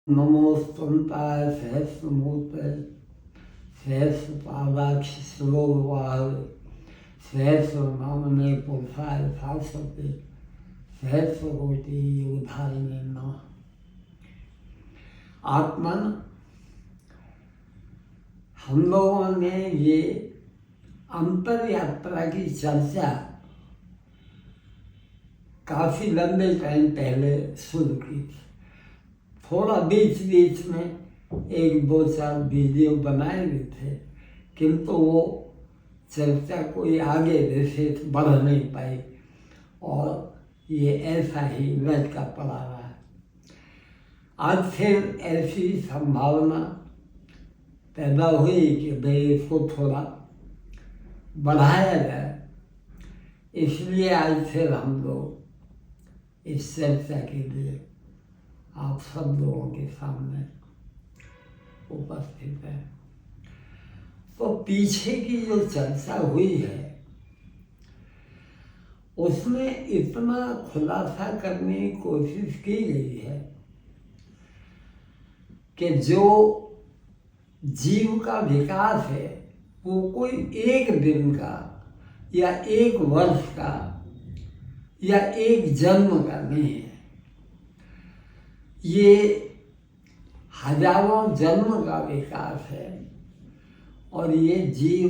नमोस्तुताय सहस्रमूर्ते सहस्रपादाक्ष शिरोवाह सहस्रनामने पुरुषाय शाश्वते सहस्रकोटि युगधारिणे नमः। आत्मन हम लोगों ने ये अंतर यात्रा की चर्चा काफ़ी लंबे टाइम पहले शुरू की थी। थोड़ा बीच बीच में एक दो चार वीडियो बनाए भी थे, किंतु वो चर्चा कोई आगे विशेष बढ़ नहीं पाई और ये ऐसा ही लटका पड़ा रहा। आज फिर ऐसी संभावना पैदा हुई कि भाई इसको थोड़ा बढ़ाया जाए, इसलिए आज फिर हम लोग इस चर्चा के लिए आप सब लोगों के सामने उपस्थित है। तो पीछे की जो चर्चा हुई है उसमें इतना खुलासा करने की कोशिश की गई है कि जो जीव का विकास है वो कोई एक दिन का या एक वर्ष का या एक जन्म का नहीं है, ये हजारों जन्म का विकास है। और ये जीव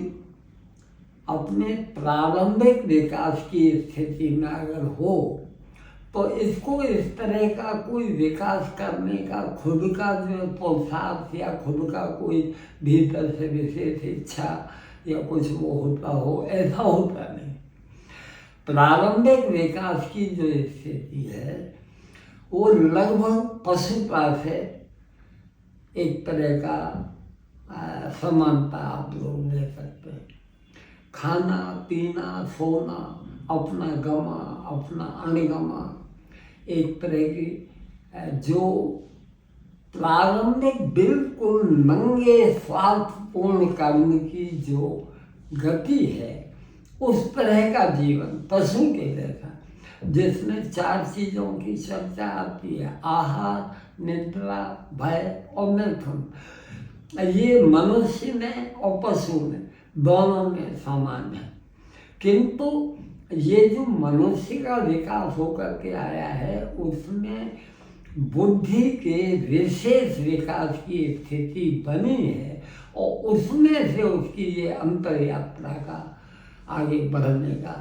अपने प्रारंभिक विकास की स्थिति में अगर हो तो इसको इस तरह का कोई विकास करने का खुद का जो पुरुषार्थ या खुद का कोई भीतर से विशेष इच्छा या कुछ वो होता हो, ऐसा होता नहीं। प्रारंभिक विकास की जो स्थिति है वो लगभग पशुता से एक तरह का समानता आप लोग ले सकते हैं। खाना पीना सोना, अपना गमा अपना अणगमा, एक तरह की जो प्रारंभिक बिल्कुल नंगे स्वार्थपूर्ण कर्म की जो गति है उस तरह का जीवन पशु के जैसा, जिसमें चार चीज़ों की चर्चा आती है: आहार, निद्रा, भय और मैथुन। ये मनुष्य में और पशु में दोनों में समान है, किंतु ये जो मनुष्य का विकास होकर के आया है उसमें बुद्धि के विशेष विकास की स्थिति बनी है और उसमें से उसकी ये अंतर यात्रा का आगे बढ़ने का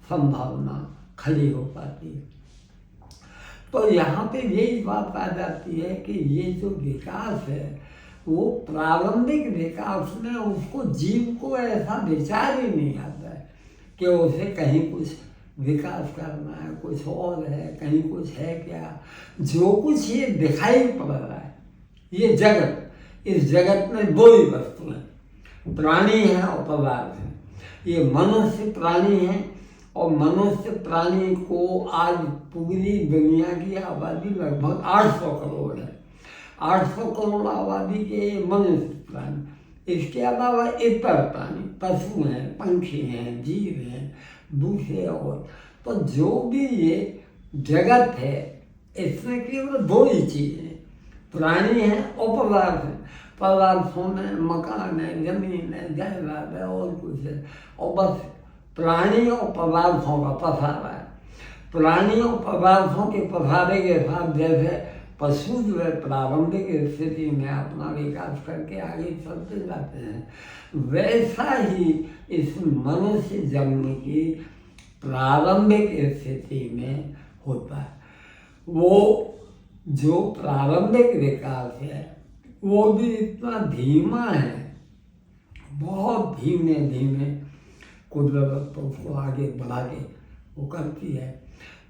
संभावना खड़ी हो पाती है। तो यहाँ पे यही बात आ जाती है कि ये जो विकास है वो प्रारंभिक विकास में उसको जीव को ऐसा विचार ही नहीं आता है कि उसे कहीं कुछ विकास करना है, कुछ और है, कहीं कुछ है क्या। जो कुछ ये दिखाई पड़ रहा है ये जगत, इस जगत में दो ही वस्तु हैं, प्राणी है और पदार्थ है। ये मनुष्य प्राणी है और मनुष्य प्राणी को आज पूरी दुनिया की आबादी लगभग 800 करोड़ है। 800 करोड़ आबादी के मनुष्य प्राणी, इसके अलावा इतर प्राणी, पशु हैं, पंछी हैं, जीव हैं, दूसरे और। तो जो भी ये जगत है इसमें केवल दो ही चीज़ें, प्राणी हैं और पदार्थ हैं। पदार्थों में मकान है, जमीन है, जायदाद है और कुछ है, और बस प्राणी और पदार्थों का पसारा है। प्राणी और पदार्थों के पसारे के साथ जैसे पशु जो है प्रारंभिक स्थिति में अपना विकास करके आगे चलते जाते हैं, वैसा ही इस मनुष्य जन्म की प्रारंभिक स्थिति में होता है। वो जो प्रारंभिक विकास है वो भी इतना धीमा है, बहुत धीमे धीमे कुदरत उसको आगे बढ़ा के वो करती है।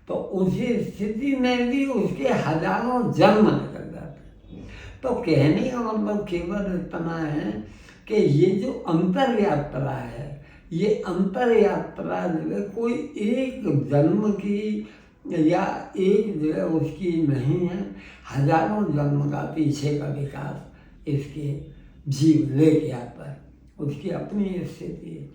तो उसी स्थिति में भी उसके हजारों जन्म निकल जाते हैं। तो कहने का मतलब केवल इतना है कि ये जो अंतर यात्रा है, ये अंतर यात्रा जो है कोई एक जन्म की या एक जो है उसकी नहीं है, हजारों जन्म का पीछे का विकास इसके जीव लेके आता है, उसकी अपनी स्थिति है।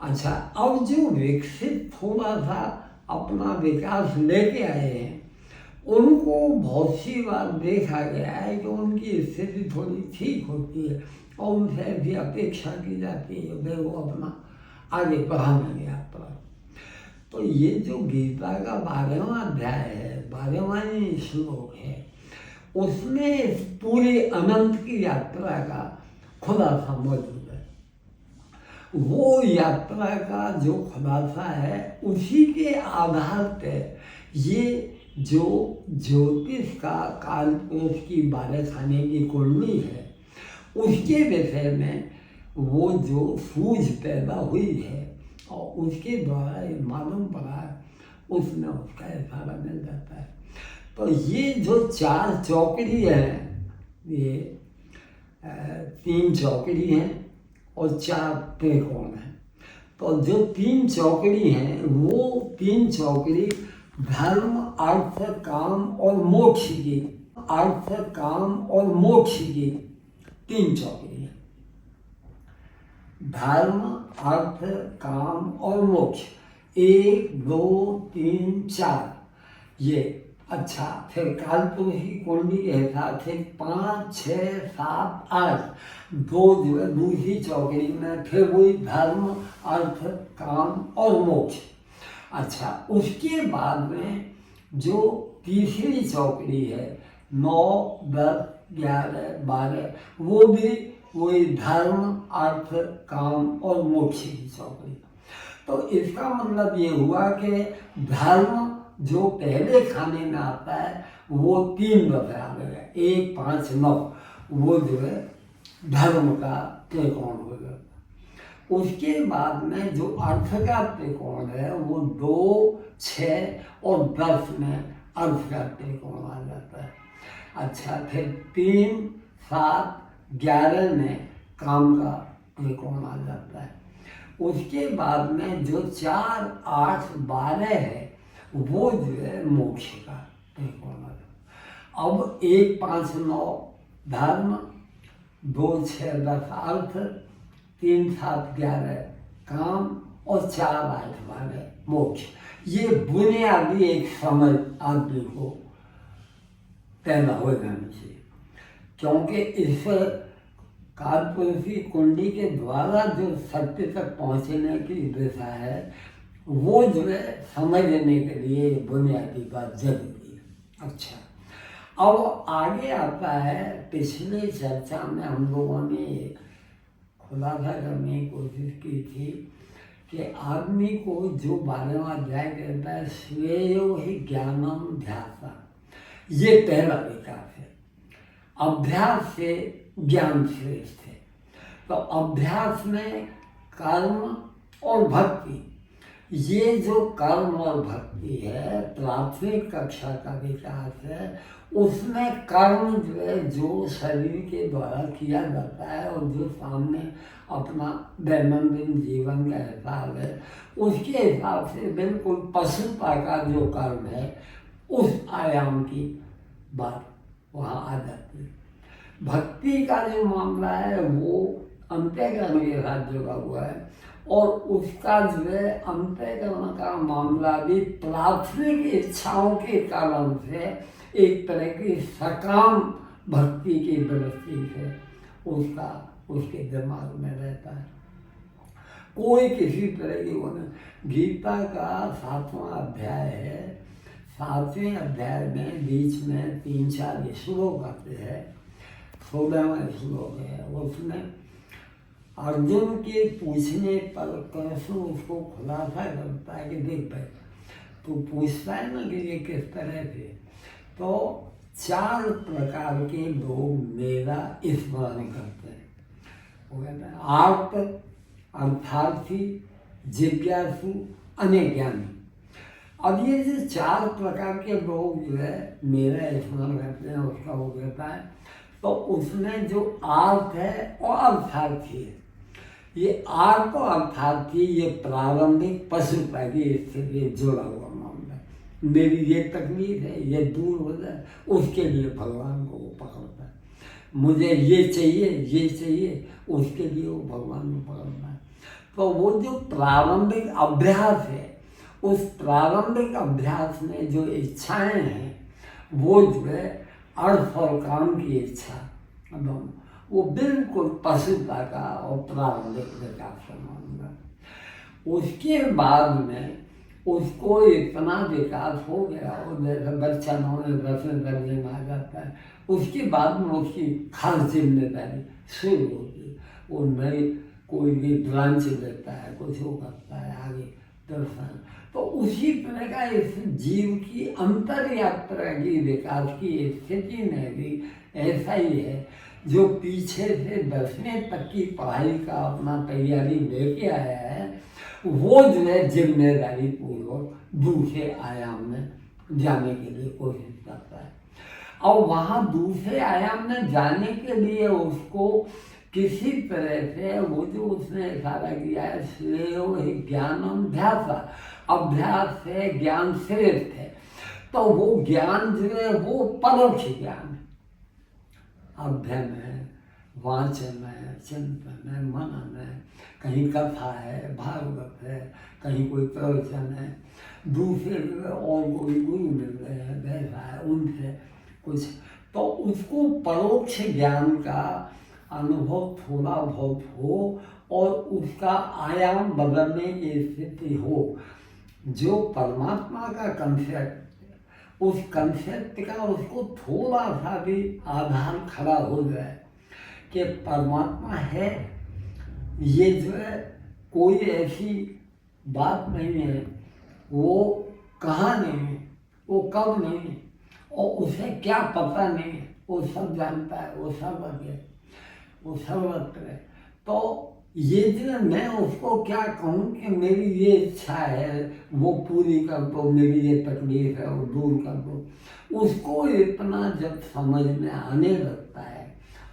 अच्छा, अब जो विकसित थोड़ा सा अपना विकास लेके आए हैं उनको बहुत सी बार देखा गया है कि उनकी स्थिति थोड़ी ठीक होती है और उनसे ऐसी अपेक्षा की जाती है वे वो अपना आगे बढ़ाने यात्रा। तो ये जो गीता का 12वां अध्याय है, 12वां श्लोक है, उसमें इस पूरी अनंत की यात्रा का खुलासा मौजूद है। वो यात्रा का जो खुलासा है उसी के आधार पे ये जो ज्योतिष का कालपुरुष की 12 खाने की कुंडली है उसके विषय में वो जो सूझ पैदा हुई है और उसके द्वारा ये मालूम पड़ा है, उसमें उसका इशारा मिल जाता है। तो ये जो 4 चौकड़ी हैं, ये 3 चौकड़ी हैं और 4 त्रिकोण हैं। तो जो 3 चौकड़ी हैं वो 3 चौकड़ी धर्म, अर्थ, काम और मोक्ष की, अर्थ, काम और मोक्ष की 3 चौकड़ी हैं। धर्म, अर्थ, काम और मोक्ष, 1, 2, 3, 4 ये। अच्छा, फिर कालपुरुष की कुंडली के हिसाब से 5, 6, 7, 8 दो जो है दूसरी चौकड़ी में, फिर वही धर्म, अर्थ, काम और मोक्ष। अच्छा, उसके बाद में जो तीसरी चौकड़ी है 9, 10, 11, 12 वो भी वही धर्म, अर्थ, काम और मोक्ष की चौकड़ी। तो इसका मतलब ये हुआ कि धर्म जो पहले खाने में आता है वो 3 दफे आ गया, 1, 5, 9 वो जो है धर्म का त्रिकोण हो गया। उसके बाद में जो अर्थ का त्रिकोण है वो 2, 6 और 10 में अर्थ का त्रिकोण आ जाता है। अच्छा, फिर 3, 7, 11 में काम का त्रिकोण आ जाता है। उसके बाद में जो 4, 8, 12 है वो जो है मोक्ष का त्रिकोण आ जाता है। अब 1, 5, 9 धर्म, 2, 6, 10 अर्थ, 3, 7, 11 काम और 4, 8, 12 मोक्ष। ये बुनियादी एक समझ आदमी को पैदा हो जानी चाहिए, क्योंकि इस कालपुरुषी कुंडली के द्वारा जो सत्य तक पहुंचने की दिशा है वो जो है समझने के लिए बुनियादी बात जरूरी है। अच्छा, अब आगे आता है, पिछले चर्चा में हम लोगों ने खुलासा करने की कोशिश की थी कि आदमी को जो 12वां अध्याय कहता है श्रेयो ही ज्ञानम ध्यासा, ये पहला विकास है। अभ्यास से ज्ञान श्रेष्ठ है। तो अभ्यास में कर्म और भक्ति, ये जो कर्म और भक्ति है प्राथमिक कक्षा का विकास है। उसमें कर्म जो है जो शरीर के द्वारा किया जाता है और जो सामने अपना दैनंदिन जीवन का हिसाब है उसके हिसाब से बिल्कुल पशुता का जो कर्म है उस आयाम की बात वहाँ आ जाती है। भक्ति का जो मामला है वो अंतःकरण के साथ जुड़ा हुआ है और उसका जो है अंतःकरण का मामला भी प्राथमिक इच्छाओं के कारण से एक तरह की सकाम भक्ति की दृष्टि से उसका उसके दिमाग में रहता है। कोई किसी तरह की वो नहीं। गीता का 7वां अध्याय है। 7वें अध्याय में बीच में 3-4 श्लोक आते हैं। 16वां श्लोक है, उसमें अर्जुन के पूछने पर कृष्ण उसको खुलासा करता है कि देख भाई, तो पूछता है ना कि ये किस तरह से, तो 4 प्रकार के लोग मेरा स्मरण करते हैं। वो कहते हैं आर्त, अर्थार्थी, जिज्ञासु, अनेज्ञानी। अब ये जो 4 प्रकार के लोग जो है मेरा स्मरण करते हैं उसका वो कहता है, तो उसमें जो आर्त है और अर्थार्थी है। ये आर्त और अर्थार्थी ये प्रारंभिक पशुता की स्थिति जुड़ा हुआ मामला है। मेरी ये तकलीफ है, ये दूर हो जाए, उसके लिए भगवान को वो पकड़ता है। मुझे ये चाहिए, उसके लिए वो भगवान को पकड़ता है। तो वो जो प्रारंभिक अभ्यास है, उस प्रारंभिक अभ्यास में जो इच्छाएं हैं वो जो है अर्थ और काम की इच्छा दोनों, वो बिल्कुल पशुता का और प्रारंभिक विकास मानूंगा। उसके बाद में उसको इतना विकास हो गया, और जैसे बच्चा 9वें-10वें दर्जे में आ जाता है, उसके बाद में उसकी खास जिम्मेदारी शुरू होती है। वो नई कोई भी ब्रांच लेता है, कुछ वो करता है आगे दर्शन। तो उसी तरह का इस जीव की अंतर यात्रा की विकास की स्थिति में भी ऐसा ही है। जो पीछे से 10वें तक की पढ़ाई का अपना तैयारी लेके आया है, वो जो है जिम्मेदारी पूर्वक दूसरे आयाम में जाने के लिए कोशिश करता है। और वहाँ दूसरे आयाम में जाने के लिए उसको किसी तरह से वो जो उसने इशारा किया है, श्रेयो हि ज्ञानमभ्यास, अभ्यास से ज्ञान श्रेष्ठ है। तो वो ज्ञान जो है वो परोक्ष ज्ञान है, अध्ययन है, वाचन है, चिंतन है, मनन है, कहीं कथा है, भागवत है, कहीं कोई प्रवचन है, दूसरे और कोई गुरु मिल रहे हैं, वैसा है, उनसे कुछ। तो उसको परोक्ष ज्ञान का अनुभव थोड़ा बहुत हो और उसका आयाम बदलने की स्थिति हो। जो परमात्मा का कंसेप्ट, उस कंसेप्ट का उसको थोड़ा सा भी आधार खड़ा हो जाए कि परमात्मा है, ये जो है कोई ऐसी बात नहीं है, वो कहाँ नहीं है, वो कब नहीं है, और उसे क्या पता नहीं है, वो सब जानता है, वो सब है, वो सर्वत्र है। तो ये जो मैं उसको क्या कहूँ कि मेरी ये इच्छा है वो पूरी कर दो, मेरी ये तकलीफ है वो दूर कर दो, उसको इतना जब समझ में आने लगता है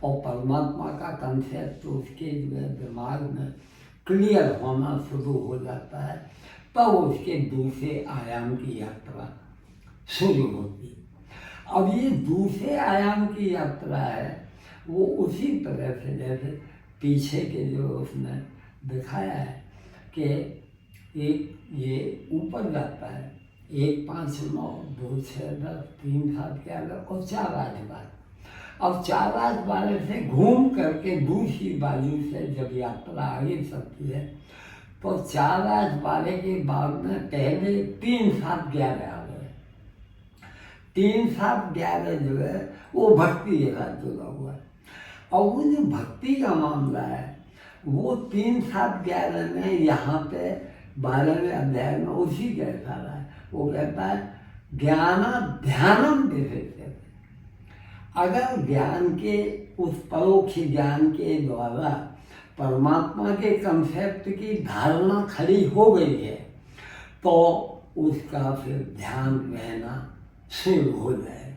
और परमात्मा का कंसेप्ट उसके जो है दिमाग में क्लियर होना शुरू हो जाता है, तब उसके दूसरे आयाम की यात्रा शुरू होती है। अब ये दूसरे आयाम की यात्रा है, वो उसी तरह से जैसे पीछे के जो उसने दिखाया है कि एक ये ऊपर जाता है, 1 5 9 2 6 10 3 7 11 और 4 8 12। अब 4 8 12 से घूम करके दूसरी बाजू से जब यात्रा आगे चलती है, तो 4 8 12 के बाद में पहले 3 7 11 आ गए। 3 7 11 जो है वो भक्ति के साथ जुड़ा हुआ है। और वो जो भक्ति का मामला है, वो 3 7 11 में यहाँ पे 12वें अध्याय में उसी के रहा है। वो कहता है ज्ञान ध्यानम विशेषते। अगर ज्ञान के उस परोक्ष ज्ञान के द्वारा परमात्मा के कंसेप्ट की धारणा खड़ी हो गई है, तो उसका फिर ध्यान रहना शुरू हो जाए।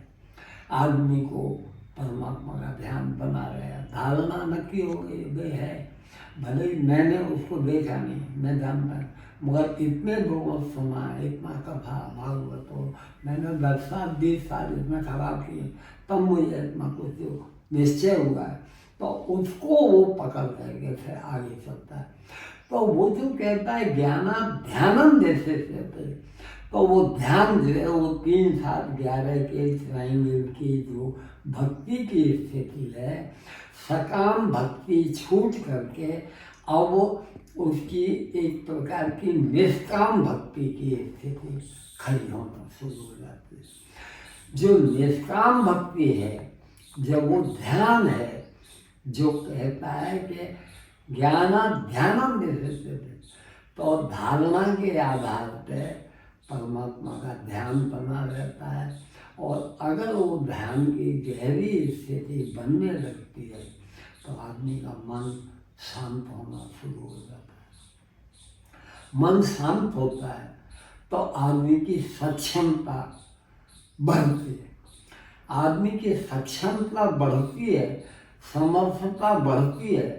आदमी को परमात्मा का ध्यान बना रहेगा, धारणा नक्की हो गई है। भले ही मैंने उसको देखा नहीं, मैं जानता, मगर इतने लोगों सुना, इतना कथा भागवत हो, मैंने 10 साल 20 साल इसमें खराब किए, तब मुझे इतना कुछ जो निश्चय हुआ है, तो उसको वो पकड़ करके फिर आगे चलता है। तो वो जो कहता है ज्ञाना ध्यानम जैसे कहते, तो वो ध्यान जो है वो 3 7 11 के ट्रायंगल की जो भक्ति की स्थिति है, सकाम भक्ति छूट करके अब उसकी एक प्रकार की निष्काम भक्ति की स्थिति खड़ी होना शुरू हो जाती है। जो निष्काम भक्ति है, जब वो ध्यान है, जो कहता है कि ज्ञाना ध्यानम विशेषते, तो धारणा के आधार पर परमात्मा का ध्यान बना रहता है। और अगर वो ध्यान की गहरी स्थिति बनने लगती है, तो आदमी का मन शांत होना शुरू हो जाता है। मन शांत होता है तो आदमी की सक्षमता बढ़ती है। आदमी की सक्षमता बढ़ती है, समर्थता बढ़ती है,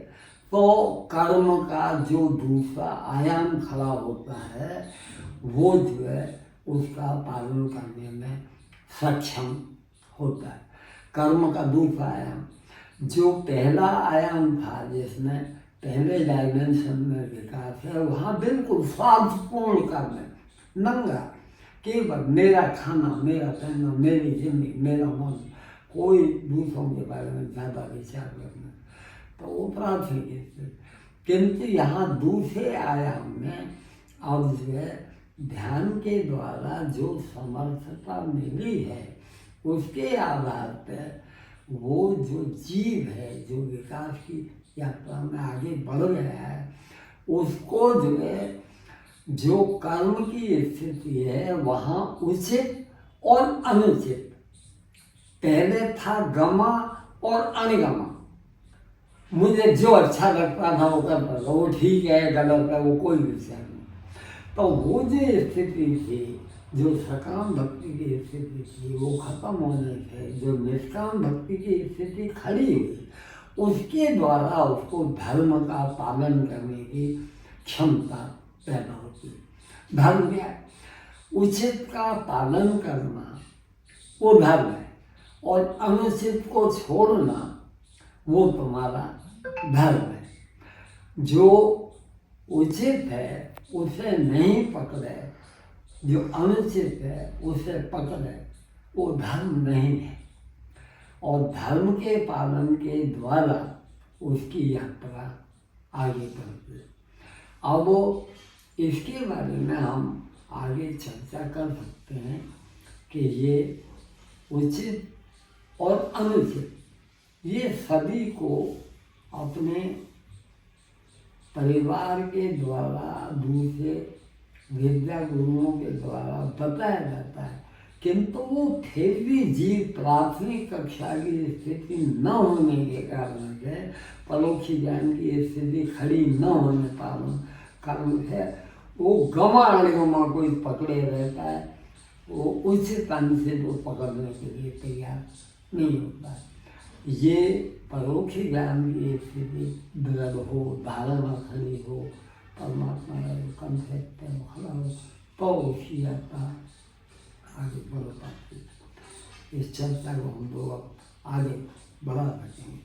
तो कर्म का जो दूसरा आयाम खड़ा होता है, वो जो है उसका पालन करने में सक्षम होता है। कर्म का दूसरा आयाम, जो पहला आयाम था जिसमें पहले डायमेंशन में विकास है, वहाँ बिल्कुल स्वार्थपूर्ण कर्म है, नंगा, केवल मेरा खाना, मेरा पहनना, मेरी जिंदगी, मेरा मन, कोई दूसरों के बारे में ज़्यादा विचार करना, तो वो प्राथमिक स्थिति। किंतु यहाँ दूसरे आयाम में अब जो है ध्यान के द्वारा जो समर्थता मिली है उसके आधार पर वो जो जीव है, जो विकास की यात्रा में आगे बढ़ गया है, उसको जो है जो कर्म की स्थिति है वहाँ उचित और अनुचित, पहले था गमा और अणगमा, मुझे जो अच्छा लगता था वो करता था, वो ठीक है गलत है वो कोई विषय नहीं। तो वो जो स्थिति थी, जो सकाम भक्ति की स्थिति थी, वो खत्म होने से जो निष्काम भक्ति की स्थिति खड़ी हुई, उसके द्वारा उसको धर्म का पालन करने की क्षमता पैदा होती है। धर्म क्या है? उचित का पालन करना वो धर्म है, और अनुचित को छोड़ना वो तुम्हारा धर्म है। जो उचित है उसे नहीं पकड़े, जो अनुचित है उसे पकड़े, वो धर्म नहीं है। और धर्म के पालन के द्वारा उसकी यात्रा आगे बढ़ती है। अब इसके बारे में हम आगे चर्चा कर सकते हैं कि ये उचित और अनुचित ये सभी को अपने परिवार के द्वारा, दूसरे विद्या गुरुओं के द्वारा बताया जाता है, किंतु वो फिर भी जीव प्राथमिक कक्षा की स्थिति न होने के कारण से, परोक्ष ज्ञान की स्थिति खड़ी न होने कारण से वो गमा अणगमा को पकड़े रहता है, वो उचित अनुचित वो पकड़ने के लिए तैयार नहीं होता है। ये परोक्ष ज्ञान की स्थिति दृढ़ हो, धारणा खड़ी हो, परमात्मा का जो कंसेप्ट है वो खड़ा हो, तो उसकी यात्रा आगे बढ़ पाती है। इस चर्चा को हम लोग आगे बढ़ा सकेंगे।